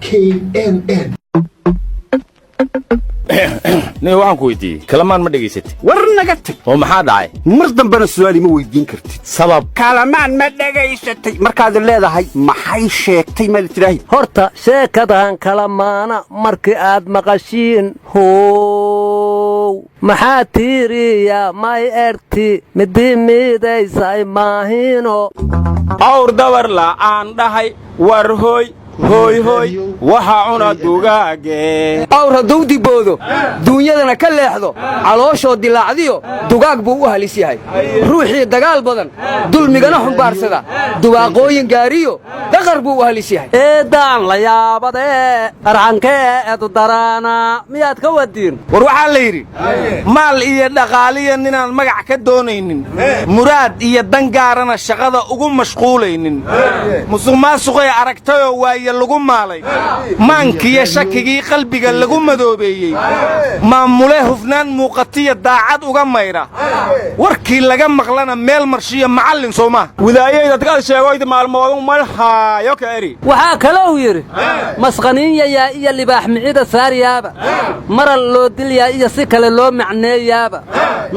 KNN. nin waxaan ku weydiiyey kalamaan ma dhegaysatay war naga tag oo maxaa dhacay mar dambena su'aali ma weydiin kartid sabab kalamaan ma dhegaysatay markaad leedahay maxay sheegtay ma tiraahi horta sheekadan kalamaana markii aad maqashiin how maxaa tiiriya may erti midii miidaysay maahino awr dabar la'aan dhahay war hooy hooy hooy waxa cuna dugaage awr hadduu diboodo duunyadana ka leexdo calooshoo dilaacdiyo dugaag buu u halis yahay ruuxii dagaal badan dulmigana xumbaarsada dubaaqooyin gaariyo daqar buu u halis yahay eedaan la yaabadee arxankee eedu daraana miyaad ka wadiin war waxaa la yidhi maal iyo dhaqaaliya ninaan magac ka doonaynin muraad iyo dan gaarana shaqada ugu mashquulaynin musuqmaasuqay aragtayoo waaye lagu maalay maankiyo shakigii qalbiga lagu madoobeeyey maamule hufnaan muuqatiya daacad uga mayra warkii laga maqlana meel marshiya macallin sooma wilaayada dadka sheegoyda maalmoodu malhaayo ka eri waxaa kaloo yiri masqaniinaya iyo libaax micida saariyaaba maral loo dilyaa iyo si kale loo macneeyaaba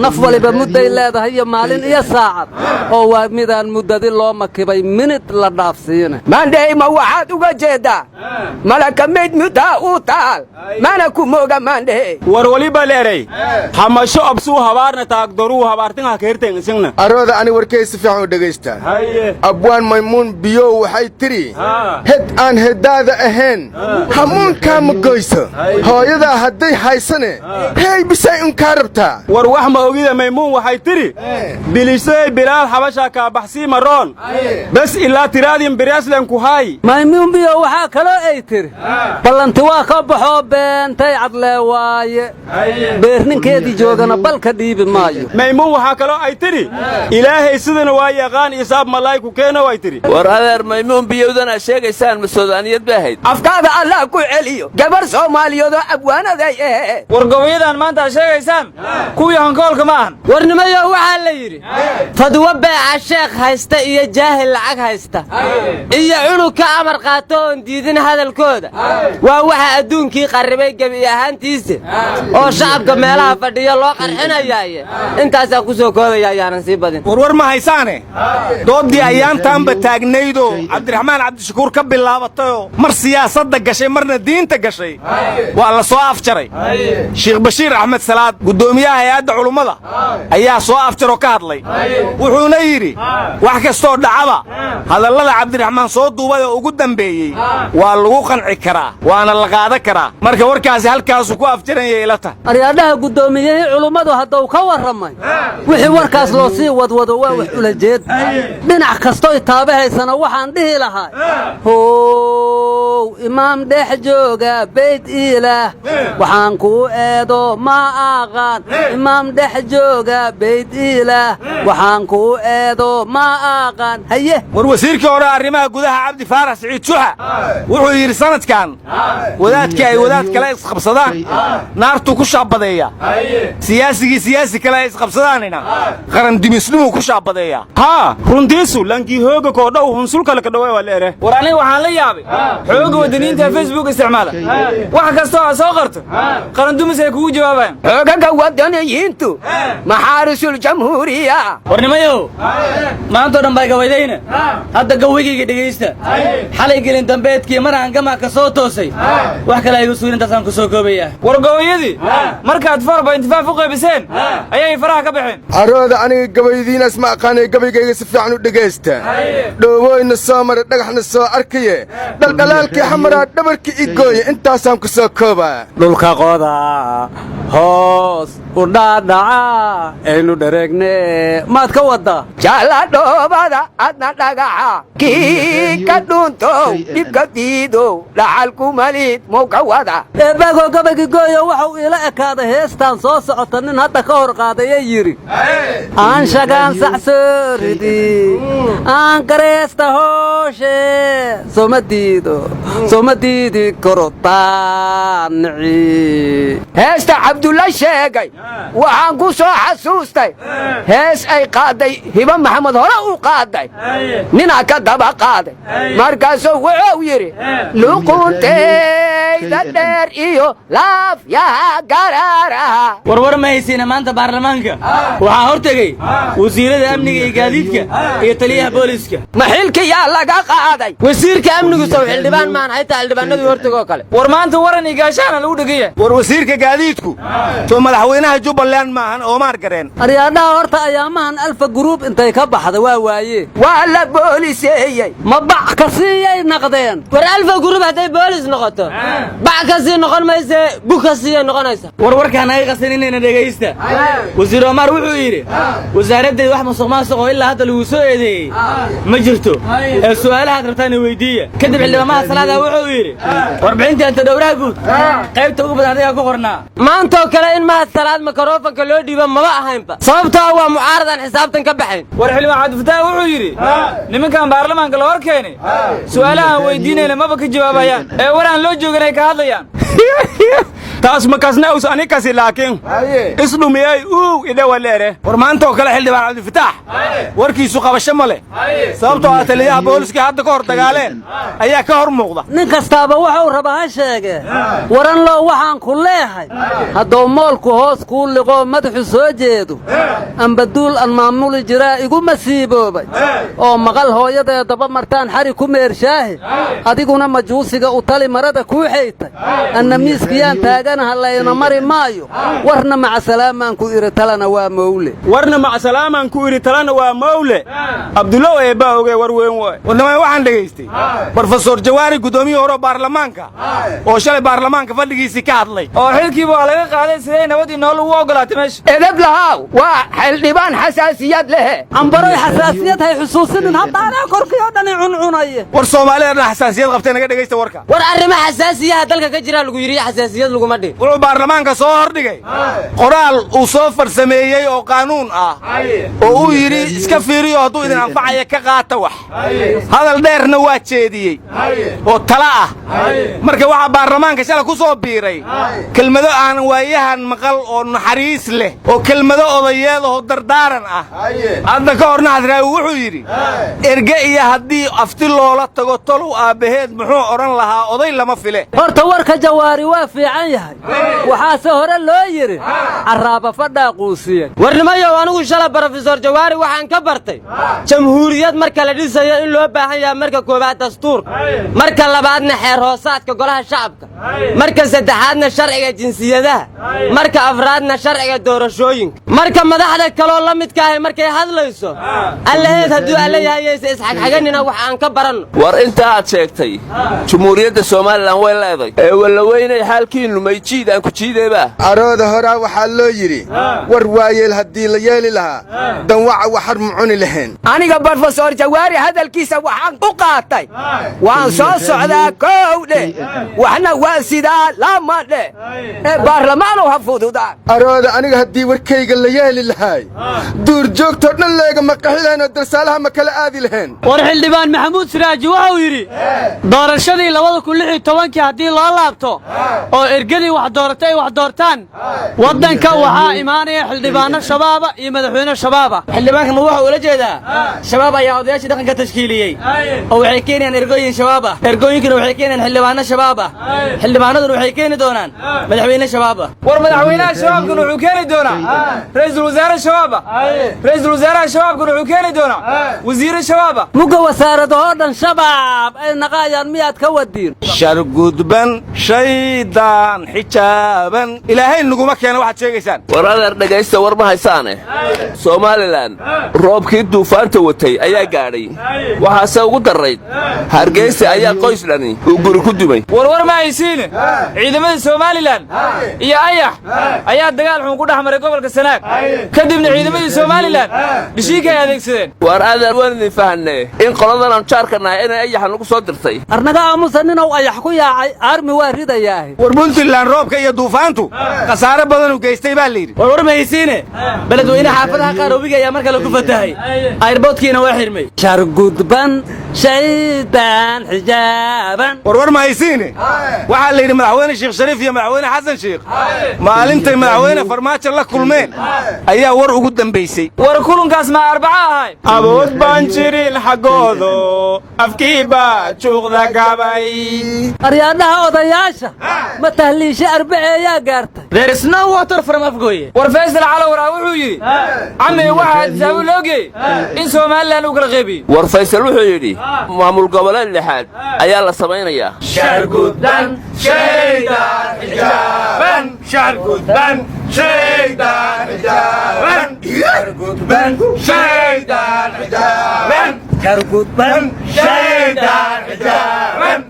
naf waliba mudday leedahay iyo maalin iyo saacad oo waa midaan muddadi loo makibay minid la dhaafsiina maandhay ma waxaad uga jeedaa malaka mayd muddaa uu taal mana ku mooga maandhay war waliba leeray hamasho absuu habaarna taagdaruu habaartinha keerteen isagna arooda ani warkaysi fiican u dhagaystaa abwaan maymuun biyow waxay tiri hed aan hedaada ahayn hamuunkaa ma goyso hooyadaa hadday haysane hey bisay unkaa rabtaa war wax ma ogida maymuun waxay tiri bilisay bilaal xabashaa kaa baxsii maroon bas ilaa tiraadin biraaslen ku haay maymuun biyo waxaa kaloo ay tiri ballanti waa ka baxoo beentay cadlee waaye beerninkeedii joogana balka dhiibi maayo maymuun waxaa kaloo ay tiri ilaahay sidana waa yaqaan isaab malaa'iku keena way tiri war adeer maymuun biyowdana sheegaysaan ma Soomaaliyeed baa ahayd afkaada Allah ku celiyo gabar Soomaaliyeed oo abwaanaday war goboyadan maanta sheegaysaan kuwii hankoolka ma ahan warnimayo waxaa la yiri fadwa baa sheekh haysta iyo jaahil lacag haysta iyo cunug ka amar qaato oo diidin hadalkooda waa waxa adduunkii qarribay gabi ahaantiisa oo shacabka meelaha fadhiyo loo qarxinayay intaas ku soo koobaya ayaan sii badin war ma haysaane doodii ayaantaanba taagnaydo Abdirahmaan Abdishakuur ka bilaabatay mar siyaasadda gashay marna diinta gashay waa la soo afjaray Sheekh Bashiir Ahmed Salaad gudoomiyaha hay'adda culimada ayaa soo afjaro ka hadlay wuxuuna yiri wax kasto dhacaba hadallada Abdirahmaan soo duubay oo ugu dambeeyay waa lagu qanci karaa waana la qaadan karaa marka warkaasi halkaas ku afjaran yeelata aryaadaha gudoomiyaha culimadu hadduu ka waramay wixii warkaas loo sii wadwado waa wax ula jeed dhinac kasto taabahaysana waxaan dhihi lahaa how imaam dhex jooga bayt ilaah waxaan ku eedo ma aqaan imaam dhex jooga bayt ilaah waxaan ku eedo ma aqaan haye war wasiirkii hore arrimaha gudaha Abdi Faarax Saciid Suxa wuxuu yiri sanadkan wadaadkii ay wadaad kale isqabsadaan naartu ku shaabadeeya siyaasi kale isqabsadaanina qaran dimisnimo ku shaabadeeya ha runtiisu lankii hooga koodhow hunsul kale ka dhawaa waa leere war aniga waxaan la yaabay xooga wadaniinta Facebook isticmaala wax kasto oo soo qarto qaran dumis ay kugu jawaabayaan xooga wadaniintu maxaarisul jamhuuriya warnimayo maanta dhan bay gawaydayna hadda gawigayga dhageysta xalay gelin dambeedkii maraan gama ka soo toosay wax kale ay ugu intaasaan ku soo koobaya war gawayadii markaad 4.5 u qaybiseen ayay faraha ka baxeen arooda aniga gabaydiinas ma aqaanay gabaygayga si fiican u dhageysta dhowooyna soo maray dhagaxna soo arkaye dhaldhalaalkii xamaraa dhabarkii igooye intaasaan ku soo koobaa dhulka qoda hoos u dhaadhaca aynu dhareegne maad ka wada jala dhoobada adna dhagaxa kii ka dhuntow dhibka diidow dhaxalku malid muu ka wada eebaago gabagi gooyo waxuu ila ekaaday heestaan soo socota nin hadda ka hor qaadayay yiri aan shagaan saxsooridi aan gareesta hooshe soma diido soma diidi karo taanici heesta cabdulla sheegay waxaan ku soo xasuustay hees ay qaaday hiba maxamed hore u qaaday ninaa ka daba qaaday markaasuu wuxuu yidhi luquntayda dheer iyo laafyaha garaaraha warwar ma haysiina maanta baarlamaanka waxaa hortegey wasiirada amniga iyo gaadiidka iyo taliyaha booliiska ma xilkiyaa laga qaaday wasiirka amnigu soo xildhibaan maan hayta xildhibaanadu hortagoo kale war maanta waran iyo gaashaana lagu dhegaya war wasiirka gaadiidku soo madaxweynaha Jubbaland maahan Omar Gareen aryaadhaha horta ayaamahan alfa group intay ka baxda waa waaye waa la booliseeyay ma bac ka siiyay naqdeen war alfa group haday boolis noqoto bac ka sii noqon mayse buka sii noqonaysa warwarkaan ay qasaninayna dhageysta wasiir Omar wuxuu yiri wasaaradda wax musuqmaasuq oo ilaa hadda lagu soo eedeeyay ma jirto ee su'aalaha rabtaan weydiiya kadib xildhibaanada salaada wuxuu yiri warbixinta inta dowlaha guud qaybta ugu badan adiga ku qornaa maanta kale in ma salaad makrofanka loo dhiibo maba ahaynba sababtoo waa mucaaradan xisaabtan ka baxayn war xildhibaan Cabdifataax wuxuu yiri nimankan baarlamaanka la warkeenay su'aalaha weydiinayna maba ka jawaabayaan ee waraan loo jooganay ka hadlayaan taas ma kasna us anikasi laakiin isdhumiyay ida waleere war maanta kale xildhibaan Cabdifataax warkiisu qabasho male sababtoo ah taliyaha booliska hadda ka hor dagaaleen ayaa ka hor muuqda nin kastaaba wuxuu rabaa sheege waran loo waxaan ku leeyahay haddoo moolku hoos ku liqo madaxu soo jeedo ambaduul aan maamuli jiraa igu masiiboobay oo maqal hooyadeeda daba martaan xari ku meershaahi adiguna majuusiga u tali marada ku xeeytay anna miiskiyaan taaganaha layna mari maayo warna maca salaamaan ku iri talana waa mawle warna maca salaamaan ku iri talana waa mawle abdullaw eebba oge war weyn way wadnama waxaan dhageystay professor Jawaari gudoomiye hore baarlamaanka oo shalay baarlamaanka fadhigiisii ka hadlay oo xilkiiba waa laga qaaday sidee nabadii nool ugu ogolaatay meesha edeb lahaa waa xildhibaan xasaasiyad leh ambaray xasaasiyad hay xusuusinin hadda korkiyo dhan cuncunay war Soomaaliyeed xasaasiyad qabtay naga dhageysta warka war arrimo xasaasiyaha dalka ka jira lagu yiri xasaasiyad lagu ma dhig wuxuu baarlamaanka soo hordhigay qoraal uu soo farsameeyay oo qaanuun ah oo uu yiri iska fiiriyo hadduu idin anfacaya ka qaata wax hadal dheerna waa jeediyay oo tala ah marka waxa baarlamaanka shalay ku soo biiray kelmado aan waayahan maqal oo naxariis leh oo kelmado odayeed oo dardaaran ah hadda ka horna hadraawi wuxuu yiri erge iyo haddii afti loola tago tol u aabaheed muxuu oran lahaa oday lama file horta warka Jawaari waa fiican yahay waxaase hore loo yiri araaba fadhaa quusiyay warnimayo anigu shalay professor Jawaari waxaan ka bartay jamhuuriyad marka la dhisayo in loo baahan yahay marka koobaad dastuur marka labaadna xeer hoosaadka golaha shacabka marka saddexaadna sharciga jinsiyadaha marka afraadna sharciga doorashooyinka marka madaxda kale la midka ah markay hadlayso allaheed haduu allayahay isxaqxaganina waxaan ka baran war inta aad sheegtay jamhuuriyadda Soomaaliland way leedahay ee wala weynay xalkiinu may jiidaan ku jiideeba arooda hore waxa loo yiri war waayeel hadii la yeeli lahaa dan waxa waxar mucuni lahayn aniga professor Jawaari hadalkiisa waxaan u qaatay waan soo socdaa koowde waxna waa sidaa lama dhe baarlamaanku ha fududaa arooda aniga hadii warkayga la yeeli lahaay duur joogto dhan leega ma qaxilayno darsaalaha ma kala aadi lahayn war xildhibaan maxamuud siraaji waxa uu yiri doorashadii 2016 hadii loo laabto oo ergadii wax dooratay wax doortaan wadanka waxa imaanaya xildhibaano shabaab iyo madaxweyne shabaab xildhibaanka waxa uu la jeedaa shabaab ayaa odayaasha dhaqanka tashkiiliyay oo waxay keenayaan ergooyin shabaab ergooyinkuna waxay keenayaan xildhibaano shabaab xildhibaanaduna waxay keeni doonaan madaxweyne shabaab war madaxweynaha shabaabkuna wuxuu keeni doonaa ra'iisul wasaare shabaab ra'iisul wasaaraha shabaabkuna wuxuu keeni doonaa wasiir shabaab muga wasaaradoo dhan shabaab ay naqayaan miyaad ka wadiin shargudban shaydaan xijaaban ilaahay naguma keeno waxaad sheegaysaan war adeer dhagaysta war ma haysaane Soomaaliland roobkii duufaanta watay ayaa gaadhay waxaase ugu darayd Hargeysa ayaa qoys dhani uu guri ku dumay war ma haysiin ciidamada Soomaaliland iyo ayax ayaa dagaal xun ku dhaxmaray gobolka Sanaag kadibna ciidamada Soomaaliland bishiika ay adeegsadeen war adeer waan fahanay in qoladan aan jaarkanahay in ayax lagu soo dirtay arnaga aamusan inuu ayax ku yaacay armi waa ridayaa war Puntland sanadkan roobka iyo duufaantu khasaare badan u geystay baa layidhi war ma haysiine beledweyne xaafadaha qaar webiga ayaa mar kale ku fatahay airboodkiina waa xirmay shargudban shaydaan xijaaban war ma haysiine waxaa layidhi madaxweyne sheekh shariif iyo madaxweyne xasan sheekh maalintay madaxweyne farmaajo la kulmeen ayaa war ugu dambaysay war kulankaas ma arbaca ahay awood baan jirin xaggoodo afkii baa juuqda gabay aryaadhaha odayaasha ma tahliishe arbaceeyaa gaartay there is no water from afgooye war faysal calawraa wuxuu yidhi cammi waxaa tisaabu loogey in somalilan uu kala qeybiyo war faysal wuxuu yidhi maamul goboleed lixaad ayaa la samaynayaa shargudban shaydaan xijaaban shargudban shaydaan xijaaban shargudban shaydaan xijaaban shargudban shaydaan xijaaban